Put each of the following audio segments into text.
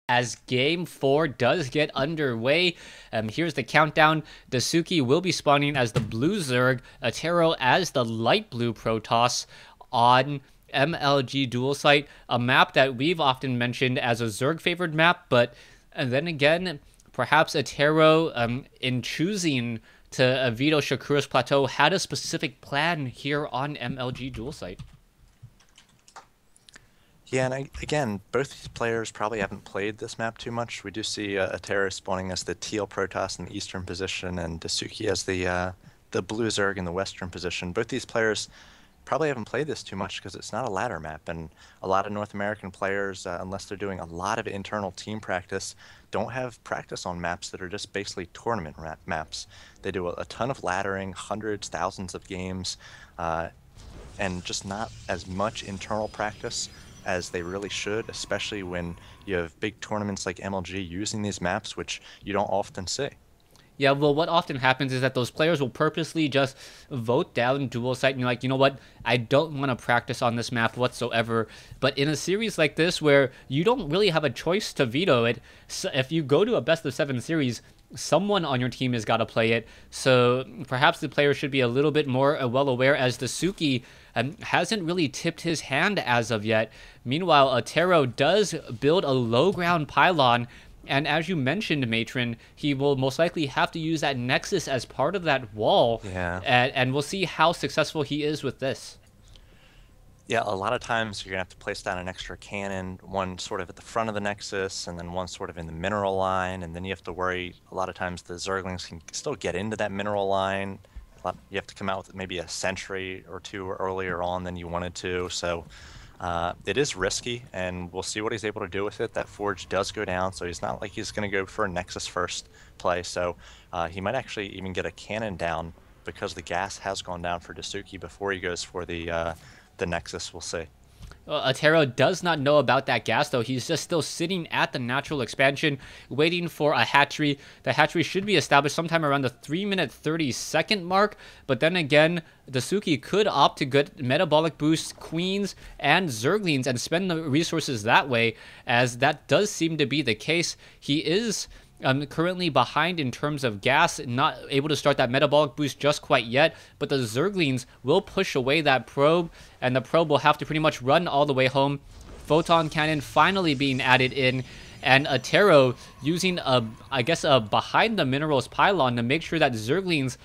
As game 4 does get underway. Here's the countdown. Dasuki will be spawning as the blue Zerg, Atero as the light blue Protoss on MLG Dual Site, a map that we've often mentioned as a Zerg favored map, but and then again, perhaps Atero, in choosing to veto Shakura's Plateau, had a specific plan here on MLG Dual Site. Yeah, and again, both these players probably haven't played this map too much. We do see Atera spawning as the teal Protoss in the eastern position, and Dasuki as the blue Zerg in the western position. Both these players probably haven't played this too much because it's not a ladder map, and a lot of North American players, unless they're doing a lot of internal team practice, don't have practice on maps that are just basically tournament maps. They do a ton of laddering, hundreds, thousands of games, and just not as much internal practice as they really should, especially when you have big tournaments like MLG using these maps, which you don't often see. Yeah, well, what often happens is that those players will purposely just vote down dual site and you're like, you know what, I don't want to practice on this map whatsoever. But in a series like this where you don't really have a choice to veto it, so if you go to a best of 7 series, someone on your team has got to play it. So perhaps the player should be a little bit more well aware, as Dasuki hasn't really tipped his hand as of yet. Meanwhile, Atero does build a low ground pylon, and as you mentioned, Matron, he will most likely have to use that Nexus as part of that wall. Yeah. And we'll see how successful he is with this. Yeah, a lot of times you're gonna have to place down an extra cannon, one sort of at the front of the Nexus, and then one sort of in the mineral line, and then you have to worry, a lot of times the Zerglings can still get into that mineral line. You have to come out with maybe a sentry or two earlier on than you wanted to, so it is risky, and we'll see what he's able to do with it. That Forge does go down, so he's not like he's going to go for a Nexus first play, so he might actually even get a cannon down because the gas has gone down for Dasuki before he goes for the Nexus. We'll see. Atero does not know about that gas, though. He's just still sitting at the natural expansion, waiting for a hatchery. The hatchery should be established sometime around the 3-minute 30-second mark, but then again, Dasuki could opt to get metabolic boosts, queens, and zerglings and spend the resources that way, as that does seem to be the case. He is currently behind in terms of gas, not able to start that metabolic boost just quite yet, but the Zerglings will push away that probe, and the probe will have to pretty much run all the way home. Photon cannon finally being added in, and Atero using I guess a behind the minerals pylon to make sure that Zerglings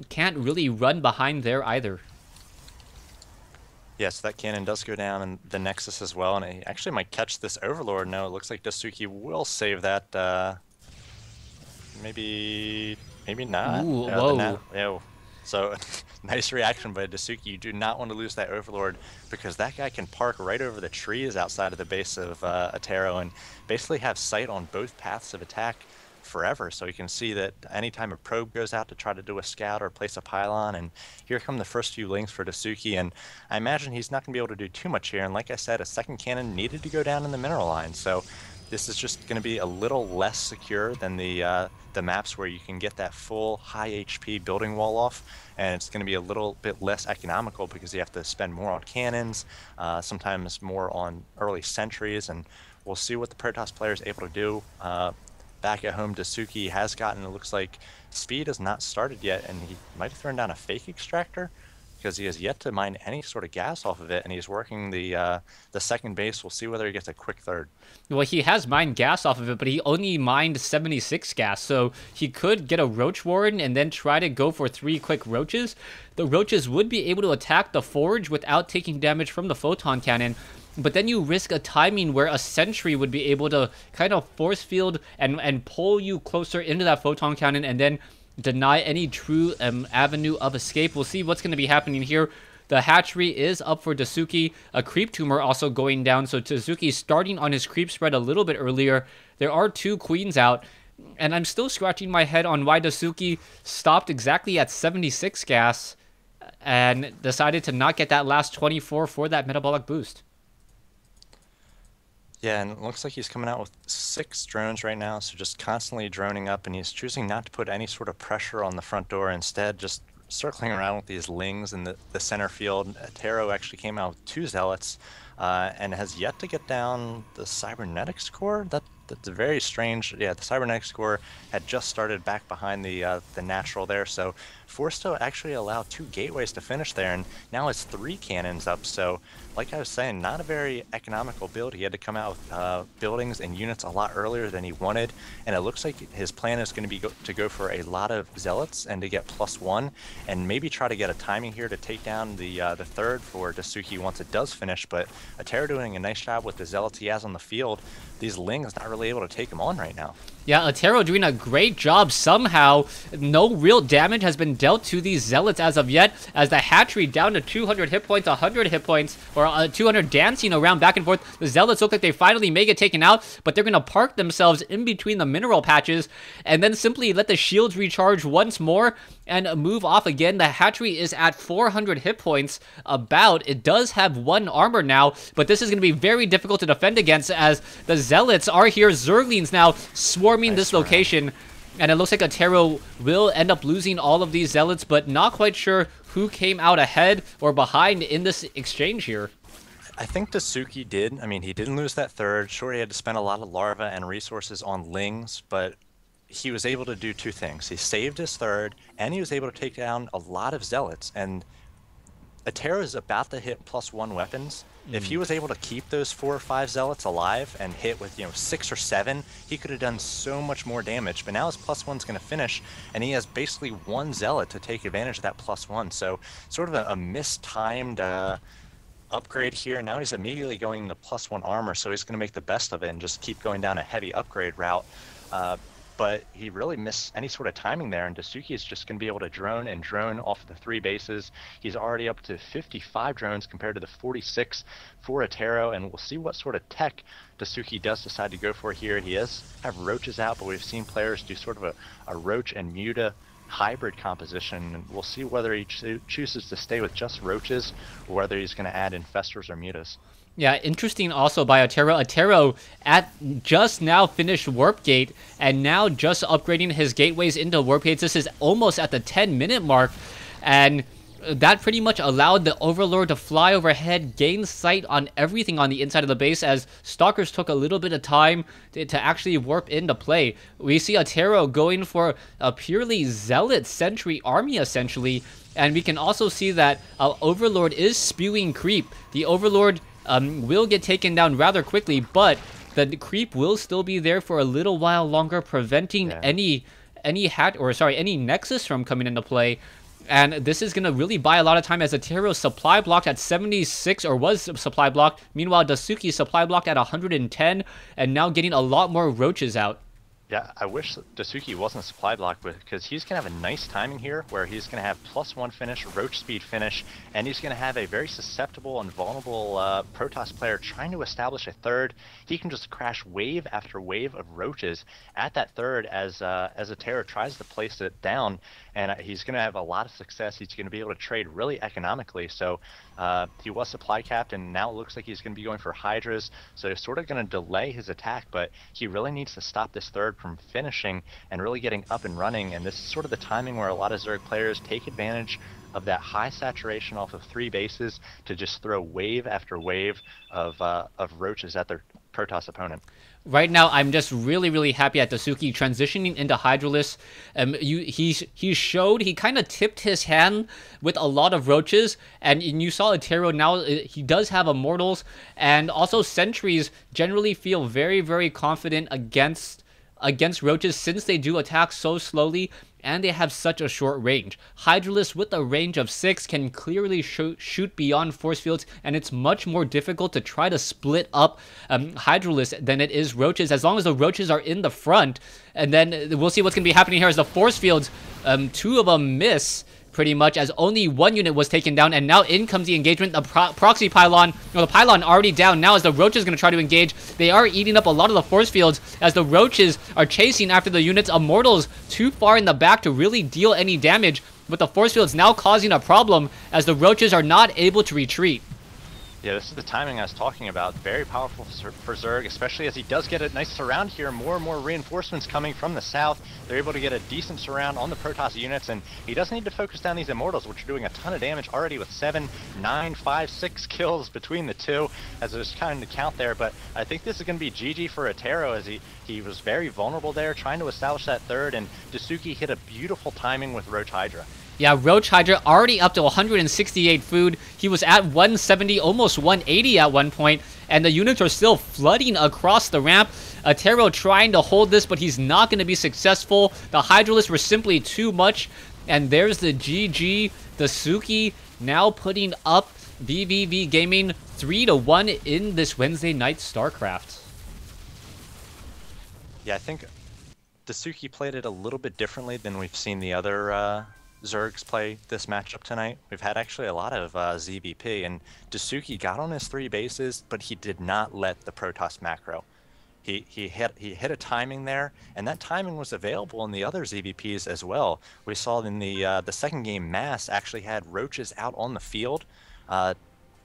can't really run behind there either. Yes, that cannon does go down, and the Nexus as well, and he actually might catch this Overlord. No, it looks like Dasuki will save that. Maybe not. Ooh, Yeah, whoa. yeah. So nice reaction by Dasuki. You do not want to lose that Overlord because that guy can park right over the trees outside of the base of Atero and basically have sight on both paths of attack forever. So you can see that anytime a probe goes out to try to do a scout or place a pylon, and here come the first few links for Dasuki, and I imagine he's not going to be able to do too much here. And like I said, a second cannon needed to go down in the mineral line. So this is just going to be a little less secure than the maps where you can get that full high HP building wall off, and it's going to be a little bit less economical because you have to spend more on cannons, sometimes more on early sentries, and we'll see what the Protoss player is able to do. Back at home, Dasuki has gotten, it looks like speed has not started yet, and he might have thrown down a fake extractor because he has yet to mine any sort of gas off of it, and he's working the second base. We'll see whether he gets a quick third. Well, he has mined gas off of it, but he only mined 76 gas, so he could get a Roach Warden and then try to go for 3 quick Roaches. The Roaches would be able to attack the Forge without taking damage from the Photon Cannon, but then you risk a timing where a Sentry would be able to kind of force field and pull you closer into that Photon Cannon and then deny any true avenue of escape. We'll see what's going to be happening here. The hatchery is up for Dasuki. A creep tumor also going down, so Dasuki starting on his creep spread a little bit earlier. There are 2 queens out, and I'm still scratching my head on why Dasuki stopped exactly at 76 gas and decided to not get that last 24 for that metabolic boost. Yeah, and it looks like he's coming out with 6 drones right now, so just constantly droning up, and he's choosing not to put any sort of pressure on the front door, instead just circling around with these lings in the center field. Atero actually came out with 2 zealots, and has yet to get down the cybernetics core. That That's very strange. Yeah, the cybernetics core had just started back behind the natural there, so forced to actually allow 2 gateways to finish there, and now it's 3 cannons up. So, like I was saying, not a very economical build. He had to come out with buildings and units a lot earlier than he wanted, and it looks like his plan is going to be to go for a lot of zealots and to get +1, and maybe try to get a timing here to take down the third for Dasuki once it does finish. But Atero doing a nice job with the zealots he has on the field. These Lings not really able to take him on right now. Yeah, Atero doing a great job somehow. No real damage has been dealt to these Zealots as of yet, as the hatchery down to 200 hit points, 100 hit points, or 200 dancing around back and forth. The Zealots look like they finally may get taken out, but they're going to park themselves in between the mineral patches, and then simply let the shields recharge once more and move off again. The hatchery is at 400 hit points about. It does have 1 armor now, but this is going to be very difficult to defend against, as the Zealots are here. Zerglings now swarming this location, and it looks like Atero will end up losing all of these Zealots, but not quite sure who came out ahead or behind in this exchange here. I think Dasuki did. I mean, he didn't lose that third. Sure, he had to spend a lot of larva and resources on Lings, but he was able to do 2 things. He saved his third, and he was able to take down a lot of Zealots, and Atero is about to hit +1 weapons. If he was able to keep those 4 or 5 Zealots alive and hit with, 6 or 7, he could have done so much more damage. But now his +1's going to finish, and he has basically 1 Zealot to take advantage of that +1. So sort of a mistimed upgrade here. Now he's immediately going to +1 armor, so he's going to make the best of it and just keep going down a heavy upgrade route. But he really missed any sort of timing there, and Dasuki is just going to be able to drone and drone off of the 3 bases. He's already up to 55 drones compared to the 46 for Atero, and we'll see what sort of tech Dasuki does decide to go for here. He does have roaches out, but we've seen players do sort of a roach and muta hybrid composition, and we'll see whether he chooses to stay with just roaches or whether he's going to add infestors or mutas. Yeah, interesting also by Atero. Atero at just now finished Warp Gate and now just upgrading his gateways into Warp Gates. This is almost at the 10-minute mark, and that pretty much allowed the Overlord to fly overhead, gain sight on everything on the inside of the base, as Stalkers took a little bit of time to actually warp into play. We see Atero going for a purely Zealot Sentry army, essentially, and we can also see that Overlord is spewing creep. The Overlord will get taken down rather quickly, but the creep will still be there for a little while longer, preventing any Nexus from coming into play. And this is going to really buy a lot of time, as Atero's supply blocked at 76, or was supply blocked. Meanwhile, Dasuki's supply blocked at 110, and now getting a lot more roaches out. Yeah, I wish Dasuki wasn't supply blocked, because he's going to have a nice timing here where he's going to have +1 finish, roach speed finish, and he's going to have a very susceptible and vulnerable Protoss player trying to establish a third. He can just crash wave after wave of roaches at that third as Atero tries to place it down, and he's going to have a lot of success. He's going to be able to trade really economically. So he was supply capped, and now it looks like he's going to be going for Hydras, so he's sort of going to delay his attack, but he really needs to stop this third from finishing and really getting up and running. And this is sort of the timing where a lot of Zerg players take advantage of that high saturation off of 3 bases to just throw wave after wave of roaches at their Protoss opponent. Right now, I'm just really happy at Dasuki transitioning into Hydralisk. He kind of tipped his hand with a lot of roaches, and you saw Atero now, he does have Immortals, and also Sentries generally feel very confident against roaches, since they do attack so slowly and they have such a short range. Hydralisk with a range of 6 can clearly shoot beyond force fields, and it's much more difficult to try to split up Hydralisk than it is roaches, as long as the roaches are in the front. And then we'll see what's going to be happening here as the force fields, 2 of them miss pretty much, as only 1 unit was taken down, and now in comes the engagement. The proxy pylon, or the pylon already down now, as the roaches going to try to engage. They are eating up a lot of the force fields as the roaches are chasing after the units. Immortals too far in the back to really deal any damage, but the force fields now causing a problem as the roaches are not able to retreat. Yeah, this is the timing I was talking about. Very powerful for Zerg, especially as he does get a nice surround here. More and more reinforcements coming from the south. They're able to get a decent surround on the Protoss units, and he does need to focus down these Immortals, which are doing a ton of damage already with 7, 9, 5, 6 kills between the two, as there's kind of count there. But I think this is going to be GG for Atero, as he was very vulnerable there, trying to establish that third, and Dasuki hit a beautiful timing with Roach Hydra. Yeah, Roach Hydra already up to 168 food. He was at 170, almost 180 at one point, and the units are still flooding across the ramp. Atero trying to hold this, but he's not going to be successful. The Hydralisks were simply too much, and there's the GG. Dasuki now putting up vVv Gaming 3-1 in this Wednesday night StarCraft. Yeah, I think Dasuki played it a little bit differently than we've seen the other Zergs play this matchup tonight. We've had actually a lot of ZVP, and Dasuki got on his 3 bases, but he did not let the Protoss macro. He hit a timing there, and that timing was available in the other ZVPs as well. We saw in the second game, Mass actually had Roaches out on the field,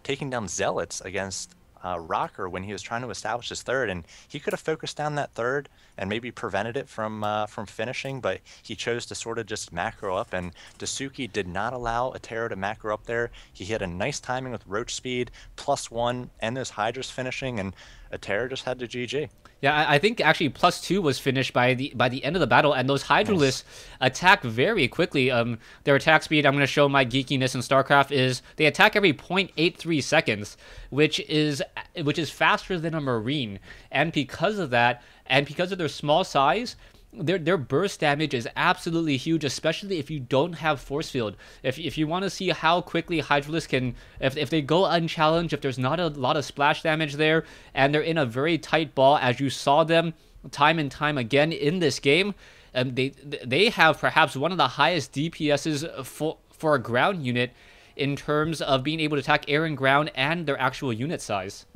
taking down Zealots against Rocker when he was trying to establish his third, and he could have focused down that third and maybe prevented it from finishing, but he chose to sort of just macro up, and Dasuki did not allow Atero to macro up there. He hit a nice timing with Roach speed, +1, and those Hydras finishing, and Atero just had to GG. Yeah, I think actually +2 was finished by the end of the battle, and those Hydralisks attack very quickly. Their attack speed, I'm going to show my geekiness in StarCraft, is they attack every 0.83 seconds, which is faster than a Marine. And because of that, and because of their small size, their burst damage is absolutely huge, especially if you don't have force field. If you want to see how quickly Hydralisk can, if they go unchallenged, if there's not a lot of splash damage there, and they're in a very tight ball, as you saw them time and time again in this game, they have perhaps one of the highest DPSs for a ground unit in terms of being able to attack air and ground and their actual unit size.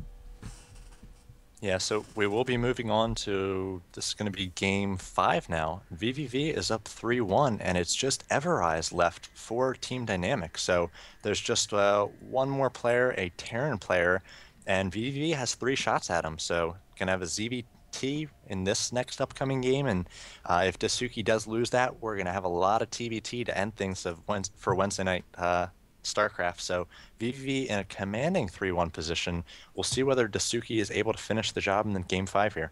Yeah, so we will be moving on to, this is going to be game 5 now. vVv is up 3-1, and it's just Everrise left for Team Dynamic. So there's just one more player, a Terran player, and vVv has 3 shots at him. So going to have a ZVT in this next upcoming game, and if Dasuki does lose that, we're going to have a lot of TBT to end things for Wednesday night StarCraft. So vVv in a commanding 3-1 position. We'll see whether Dasuki is able to finish the job in the game 5 here.